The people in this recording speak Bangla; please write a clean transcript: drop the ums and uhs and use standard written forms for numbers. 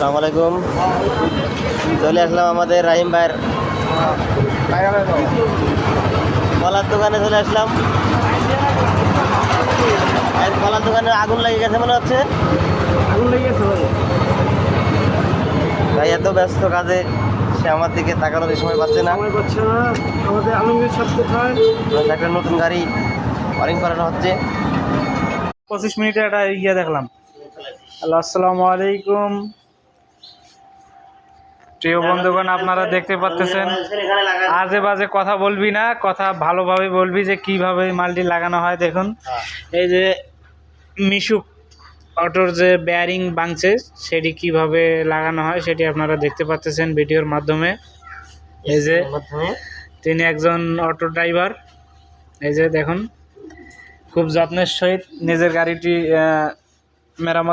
আসসালামু আলাইকুম। চলে আসলাম আমাদের রাহিম ভাইয়ের কলার দোকানে চলে আসলাম। কলার দোকানে আগুন লেগে গেছে মনে হচ্ছে। আগুন লেগে গেছে ভাই। ভাই এত ব্যস্ত কাজে সে আমার দিকে তাকানোর সময় পাচ্ছে না। সময় পাচ্ছে না। আমাদের আলমগীর সাহেব কোথায়? একটা নতুন গাড়ি ওয়ারিং করানো হচ্ছে। 25 মিনিটে একটা ইয়ে দেখলাম। আসসালামু আলাইকুম প্রিয় বন্ধুগণ, আপনারা দেখতে পাচ্ছেন আজে বাজে কথা বলবি না, কথা ভালোভাবে বলবি যে কিভাবে মালটি লাগানো হয়। দেখুন এই যে মিশুক অটোর যে বেয়ারিং ভাঙছে সেটি কিভাবে লাগানো হয় সেটি আপনারা দেখতে পাচ্ছেন ভিডিওর মাধ্যমে। এই যে তিনি একজন অটো ড্রাইভার। এই যে দেখুন খুব যত্নের সহিত নিজের গাড়িটি মেরামত